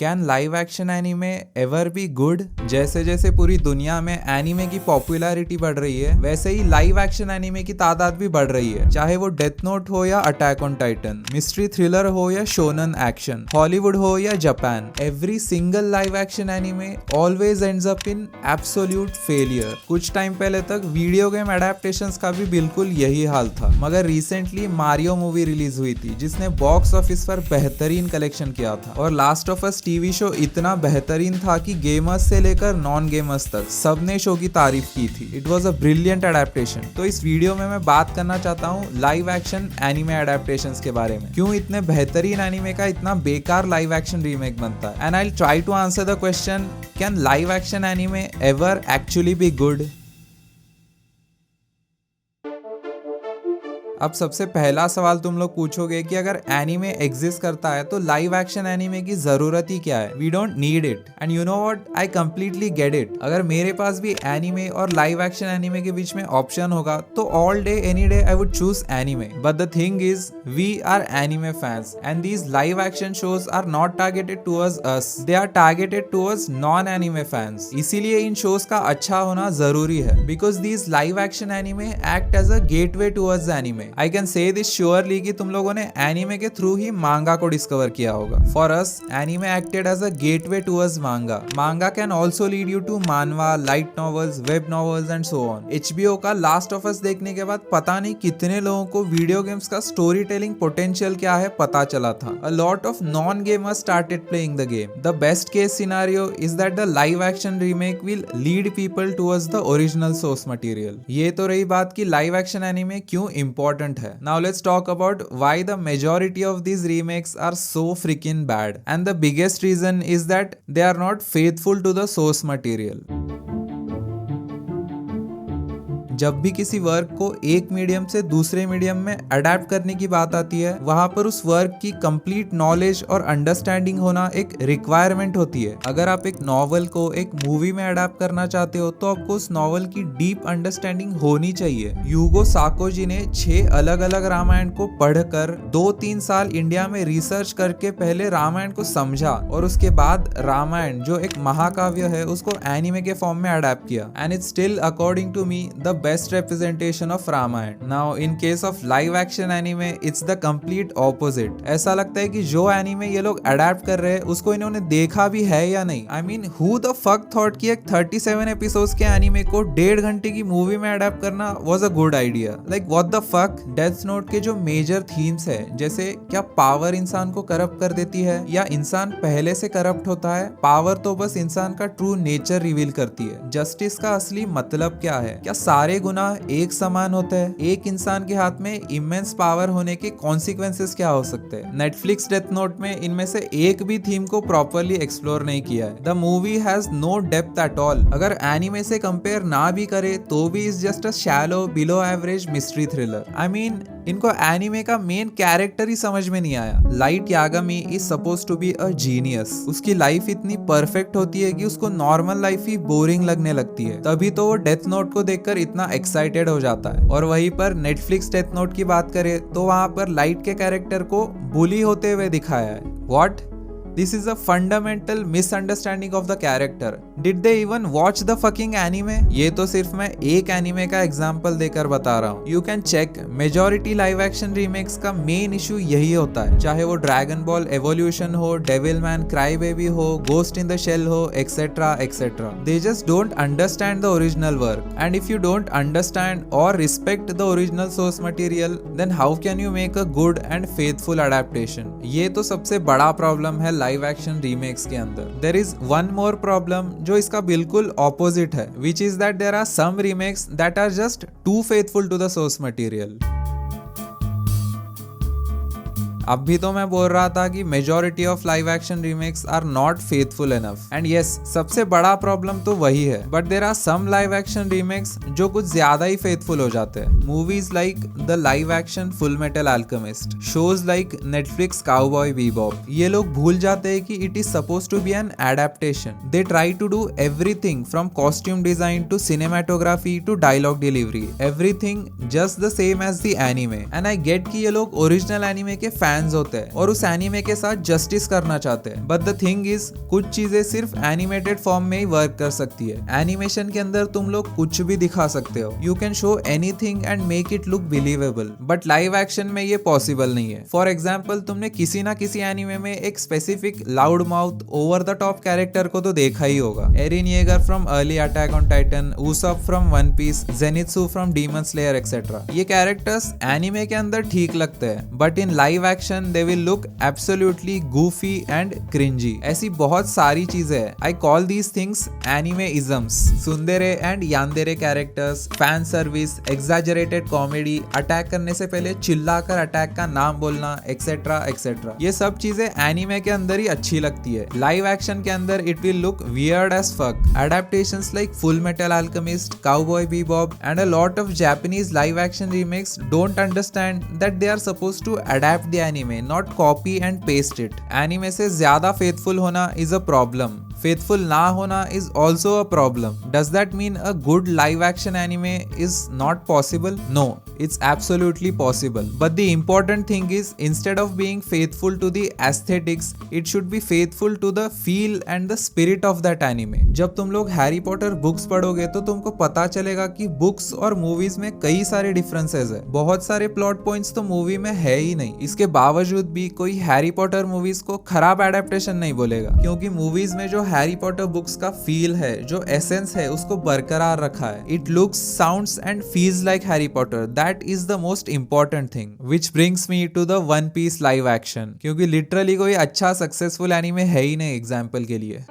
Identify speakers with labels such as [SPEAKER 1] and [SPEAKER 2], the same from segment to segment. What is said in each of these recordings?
[SPEAKER 1] Can live action anime ever be good? जैसे जैसे पूरी दुनिया में एनिमे की पॉपुलैरिटी बढ़ रही है, वैसे ही लाइव एक्शन एनिमे की तादाद भी बढ़ रही है। चाहे वो डेथ नोट हो या attack on Titan, mystery thriller हो या शोनन एक्शन, हॉलीवुड हो या Japan, every single live action anime always ends up in absolute failure. कुछ टाइम पहले तक वीडियो गेम एडेप्टेशंस का भी बिल्कुल यही हाल था, मगर रिसेंटली मारियो मूवी रिलीज हुई थी जिसने बॉक्स ऑफिस पर बेहतरीन कलेक्शन किया था, और last of us TV show इतना बेहतरीन था कि गेमर्स से लेकर नॉन गेमर्स तक सबने शो की तारीफ की थी। It was a brilliant adaptation. तो इस वीडियो में मैं बात करना चाहता हूँ लाइव एक्शन एनिमे एडेप्टेशंस के बारे में। क्यों इतने बेहतरीन एनिमे का इतना बेकार लाइव एक्शन रीमेक बनता है? And I will try to answer the question, can live action anime ever actually be good? अब सबसे पहला सवाल तुम लोग पूछोगे कि अगर एनीमे एग्जिस्ट करता है तो लाइव एक्शन एनीमे की जरूरत ही क्या है? We don't need it. And you know what, I completely get it. अगर मेरे पास भी एनीमे और लाइव एक्शन एनीमे के बीच में ऑप्शन होगा तो all day any day I would choose anime. But the thing is, we are anime fans and these live action shows are not targeted towards us, they are targeted towards non anime fans. इसीलिए इन shows का अच्छा होना जरूरी है, because these live action anime act as a gateway towards anime. I can say this surely कि तुम लोगों ने एनीमे के थ्रू ही मांगा को डिस्कवर किया होगा। For us, anime acted as a gateway towards manga. Manga can also lead you to manhwa, light novels, web novels and so on. HBO का लास्ट ऑफ अस देखने के बाद पता नहीं कितने लोगों को वीडियो गेम्स का स्टोरी टेलिंग पोटेंशियल क्या है पता चला था। A lot of non-gamers started playing the game. The best case scenario is that the live action remake will lead people towards the original source material. ये तो रही बात कि लाइव एक्शन एनीमे क्यों important है। Now let's talk about why the majority of these remakes are so freaking bad. And the biggest reason is that they are not faithful to the source material. जब भी किसी work को एक medium से दूसरे medium में adapt करने की बात आती है, वहां पर उस वर्क की कंप्लीट नॉलेज और अंडरस्टैंडिंग होना एक रिक्वायरमेंट होती है। अगर आप एक नॉवल को एक मूवी में अडेप्ट करना चाहते हो तो आपको उस नॉवल की डीप अंडरस्टैंडिंग होनी चाहिए। यूगो साको जी ने 6 अलग अलग रामायण को पढ़कर 2-3 साल इंडिया में रिसर्च करके पहले रामायण को समझा, और उसके बाद रामायण जो एक महाकाव्य है उसको एनिमे के फॉर्म में अडेप्ट किया। And it's still according to me the best representation of Ramayana. Now in case of live action anime, it's the complete opposite. ऐसा लगता है कि जो एनीमे ये लोग अडेप्ट कर रहे हैं उसको इन्होंने देखा भी है या नहीं। I mean, who the fuck thought कि एक 37 एपिसोड्स के एनीमे को 1.5 घंटे की मूवी में अडेप्ट करना was a good idea. Like what the fuck? Death note के जो मेजर थीम्स है, जैसे क्या पावर इंसान को करप्ट कर देती है या इंसान पहले से करप्ट होता है? पावर तो बस इंसान का ट्रू नेचर रिवील करती है। जस्टिस का असली मतलब क्या है? क्या सारे गुनाह एक समान होते हैं? एक इंसान के हाथ में इमेंस पावर होने के कॉन्सिक्वेंसेस क्या हो सकते हैं? नेटफ्लिक्स डेथ नोट में इनमें से एक भी थीम को प्रॉपर्ली एक्सप्लोर नहीं किया है। The movie has no depth at all. अगर एनिमे से कंपेयर ना भी करे तो भी is just a shallow below average mystery thriller. I mean, इनको एनिमे का मेन कैरेक्टर ही समझ में नहीं आया। Light Yagami is suppose to be a genius. उसकी लाइफ इतनी परफेक्ट होती है कि उसको नॉर्मल लाइफ ही बोरिंग लगने लगती है, तभी तो वो डेथ नोट को देखकर इतना एक्साइटेड हो जाता है। और वहीं पर नेटफ्लिक्स डेथ नोट की बात करें तो वहां पर लाइट के कैरेक्टर को बुली होते हुए दिखाया है। What? This is a fundamental misunderstanding of the character. Did they even watch the fucking anime? ये तो सिर्फ मैं एक एनिमे का एग्जाम्पल देकर बता रहा हूँ। You can check, majority live action remakes का मेन इशू यही होता है, चाहे वो ड्रैगन बॉल एवोल्यूशन हो, डेविलमैन क्राई बेबी हो, गोस्ट इन द शेल हो, etcetera etcetera. They just don't understand the original work. And if you don't understand or respect the original source material, then how can you make a good and faithful adaptation? ये तो सबसे बड़ा problem है live action remakes के अंदर। There is one more problem जो इसका बिल्कुल ऑपोजिट है, which is that there are some remakes that are just too faithful to the source material. अब भी तो मैं बोल रहा था कि majority of live action remakes are not faithful enough, and yes, सबसे बड़ा प्रॉब्लम तो वही है। But there are some live action remakes जो कुछ ज्यादा ही फेथफुल हो जाते हैं। Movies like the live action Full Metal Alchemist, shows like Netflix Cowboy Bebop, ये लोग भूल जाते हैं कि it is suppose to be an adaptation. They try to do everything from costume design to cinematography to dialogue delivery, everything just the same as the anime. And I get कि ये लोग original anime के fans होते हैं और उस anime के साथ जस्टिस करना चाहते हैं। बट द थिंग इज, कुछ चीजें सिर्फ एनिमेटेड फॉर्म में ही वर्क कर सकती है। एनिमेशन के अंदर तुम लोग कुछ भी दिखा सकते हो, you can show anything and make it look believable, but live action में ये पॉसिबल नहीं है। फॉर एग्जाम्पल, तुमने किसी ना किसी एनिमे में एक specific loud mouth over the top character को तो देखा ही होगा। Eren Yeager from early attack on Titan, Usopp from one piece, Zenitsu from demon slayer etcetera. ये कैरेक्टर्स एनिमे के अंदर ठीक लगते हैं, but in live action they will look absolutely goofy and cringy. ऐसी बहुत सारी चीजें हैं। I call these things anime isms. Tsundere and yandere characters, fan service, exaggerated comedy, attack करने से पहले चिल्लाकर अटैक का नाम बोलना, एक्सेट्रा एक्सेट्रा। ये सब चीजें एनिमे के अंदर ही अच्छी लगती है। लाइव एक्शन के अंदर it will look weird as fuck. Adaptations like Full Metal Alchemist, Cowboy Bebop and a lot of Japanese live action remakes don't understand that they are supposed to adapt the anime, not copy and paste it. Anime से ज्यादा faithful होना is a problem. Faithful ना होना is also a problem. Does that mean a good live action anime is not possible? No, it's absolutely possible. But the important thing is, instead of being faithful to the aesthetics, it should be faithful to the feel and the spirit of that anime. जब तुम लोग Harry Potter books पढ़ोगे तो तुमको पता चलेगा कि books और मूवीज में कई सारे डिफरेंसेस है। बहुत सारे प्लॉट पॉइंट्स तो मूवी में है ही नहीं। इसके बावजूद भी कोई हैरी पॉटर मूवीज को खराब एडेप्टेशन नहीं बोलेगा, क्योंकि मूवीज में जो हैरी पॉटर बुक्स का फील है, जो एसेंस है, उसको बरकरार रखा है। It looks, sounds and feels like Harry Potter. That is the most important thing, which brings me to the One Piece live action. क्योंकि लिटरली कोई अच्छा सक्सेसफुल एनीमे है ही नहीं एग्जाम्पल के लिए।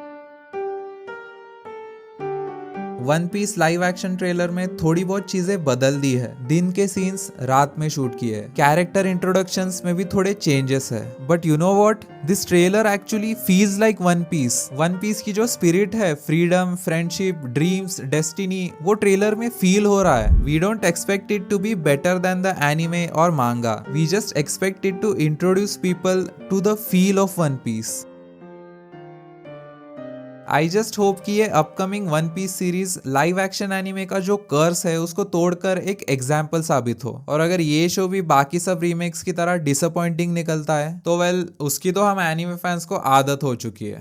[SPEAKER 1] One Piece live action trailer में थोड़ी बहुत चीजें बदल दी है। दिन के सीन्स रात में शूट किए है। कैरेक्टर इंट्रोडक्शंस में भी थोड़े चेंजेस है। But you know what, this trailer actually feels like One Piece. One Piece की जो स्पिरिट है, फ्रीडम, फ्रेंडशिप, ड्रीम्स, डेस्टिनी, वो ट्रेलर में फील हो रहा है। We don't expect it to be better than the anime और manga. We just expect it to introduce people to the feel of One Piece. I just hope कि ये upcoming One Piece series live action anime का जो कर्स है उसको तोड़कर एक example साबित हो। और अगर ये शो भी बाकी सब रीमेक्स की तरह डिसअपॉइंटिंग निकलता है तो वेल, उसकी तो हम एनिमे फैंस को आदत हो चुकी है।